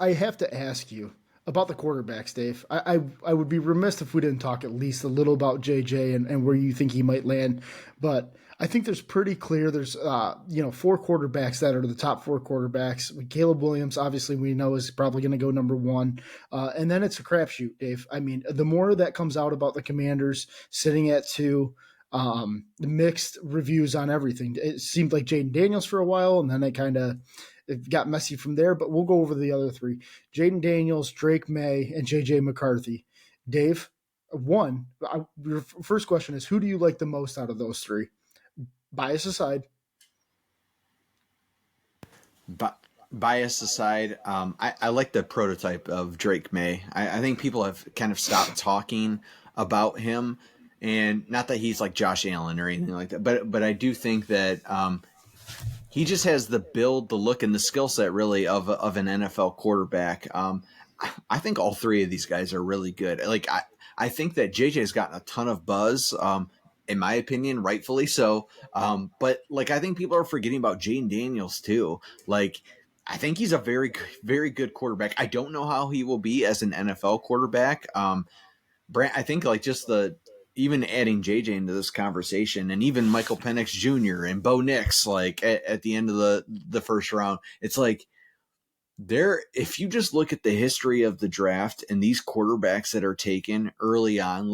I have to ask you about the quarterbacks, Dave. I would be remiss if we didn't talk at least a little about JJ and where you think he might land. But I think there's pretty clear there's four quarterbacks that are the top four quarterbacks. Caleb Williams, obviously, we know is probably going to go number one, and then it's a crapshoot, Dave. I mean, the more that comes out about the Commanders sitting at two. Mixed reviews on everything. It seemed like Jaden Daniels for a while, and then it got messy from there. But we'll go over the other three: Jaden Daniels, Drake May, and JJ McCarthy. Dave, your first question is, who do you like the most out of those three? Bias aside. But bias aside, I like the prototype of Drake May. I think people have kind of stopped talking about him, and not that he's like Josh Allen or anything like that, but I do think that he just has the build, the look, and the skill set really of an NFL quarterback. I think all three of these guys are really good. I think that JJ's gotten a ton of buzz. In my opinion, rightfully so. But I think people are forgetting about Jaden Daniels too. I think he's a very, very good quarterback. I don't know how he will be as an NFL quarterback. Brant, I think just even adding JJ into this conversation, and even Michael Penix Jr. and Bo Nix, at the end of the first round, it's if you just look at the history of the draft and these quarterbacks that are taken early on,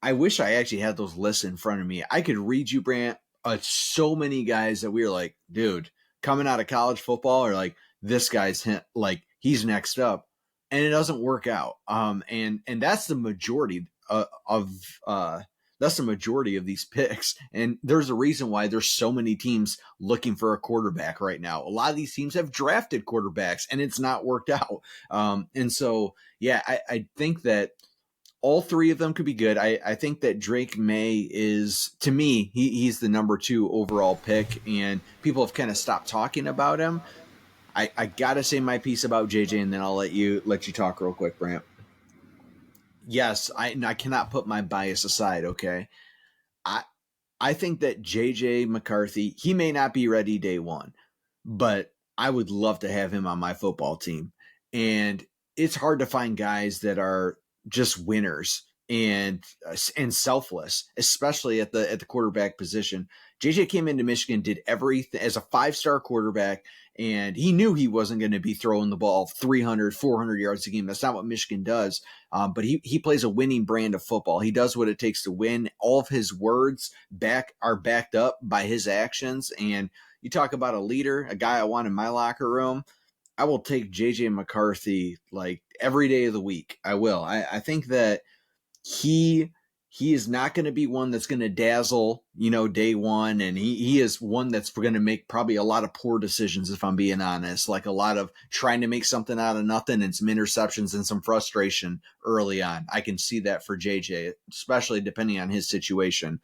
I wish I actually had those lists in front of me. I could read you, Brant, so many guys that we were like, dude, coming out of college football, or this guy's he's next up, and it doesn't work out. And that's the majority that's the majority of these picks. And there's a reason why there's so many teams looking for a quarterback right now. A lot of these teams have drafted quarterbacks and it's not worked out. And so, yeah, I think that all three of them could be good. I think that Drake May is, to me, he's the number 2 overall pick, and people have kind of stopped talking about him. I got to say my piece about JJ, and then I'll let you talk real quick, Brant. Yes, I cannot put my bias aside, okay? I think that JJ McCarthy, he may not be ready day one, but I would love to have him on my football team. And it's hard to find guys that are just winners and selfless, especially at the quarterback position. JJ came into Michigan, did everything as a 5-star quarterback, and he knew he wasn't going to be throwing the ball 300, 400 yards a game. That's not what Michigan does. But he plays a winning brand of football. He does what it takes to win. All of his words are backed up by his actions. And you talk about a leader, a guy I want in my locker room. I will take JJ McCarthy every day of the week. I will. I think that he is not going to be one that's going to dazzle, day one. And he is one that's going to make probably a lot of poor decisions, if I'm being honest, a lot of trying to make something out of nothing and some interceptions and some frustration early on. I can see that for JJ, especially depending on his situation.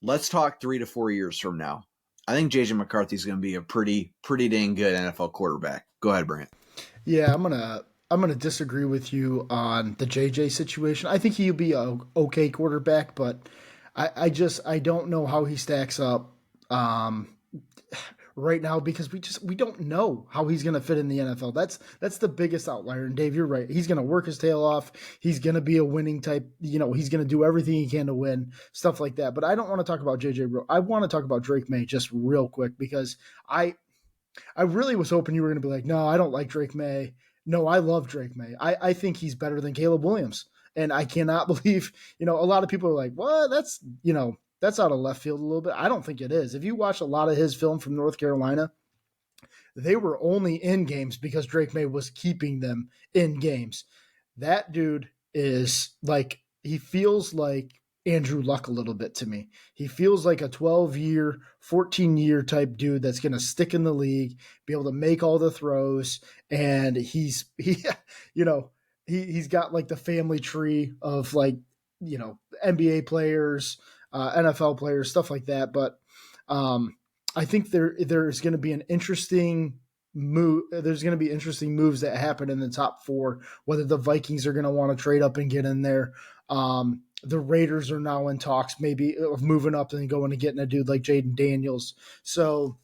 Let's talk 3 to 4 years from now. I think JJ McCarthy is going to be a pretty dang good NFL quarterback. Go ahead, Brant. Yeah, I'm gonna disagree with you on the JJ situation. I think he'll be a okay quarterback, but I don't know how he stacks up right now, because we don't know how he's gonna fit in the NFL. That's the biggest outlier. And Dave, you're right. He's gonna work his tail off. He's gonna be a winning type. He's gonna do everything he can to win, stuff like that. But I don't want to talk about JJ. I want to talk about Drake May just real quick, because I really was hoping you were going to be like, no, I don't like Drake May. No, I love Drake May. I think he's better than Caleb Williams. And I cannot believe, a lot of people are like, what? That's out of left field a little bit. I don't think it is. If you watch a lot of his film from North Carolina, they were only in games because Drake May was keeping them in games. That dude is he feels like Andrew Luck a little bit to me. He feels like a 12-year, 14-year type dude that's going to stick in the league, be able to make all the throws, and he's got the family tree of NBA players, NFL players, stuff like that. But I think there's going to be an interesting move. There's going to be interesting moves that happen in the top 4, whether the Vikings are going to want to trade up and get in there. The Raiders are now in talks maybe of moving up and going and getting a dude like Jaden Daniels. So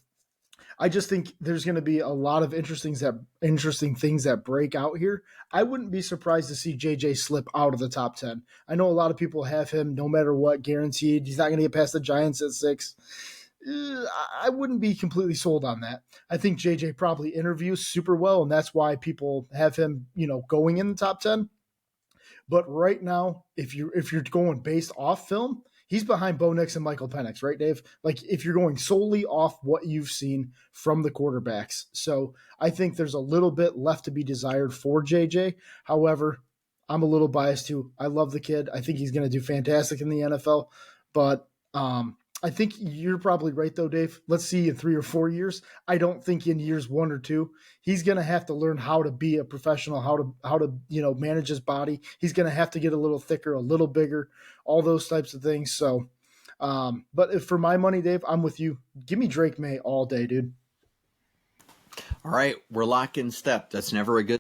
I just think there's going to be a lot of interesting things that break out here. I wouldn't be surprised to see JJ slip out of the top 10. I know a lot of people have him no matter what guaranteed. He's not going to get past the Giants at 6. I wouldn't be completely sold on that. I think JJ probably interviews super well, and that's why people have him, going in the top 10. But right now, if you're going based off film, he's behind Bo Nix and Michael Penix, right, Dave? Like if you're going solely off what you've seen from the quarterbacks. So I think there's a little bit left to be desired for JJ. However, I'm a little biased too. I love the kid. I think he's going to do fantastic in the NFL. But I think you're probably right though, Dave. Let's see in 3 or 4 years. I don't think in years 1 or 2 he's going to have to learn how to be a professional, how to manage his body. He's going to have to get a little thicker, a little bigger, all those types of things. So, but if, for my money, Dave, I'm with you. Give me Drake May all day, dude. All right, we're locked in step. That's never a good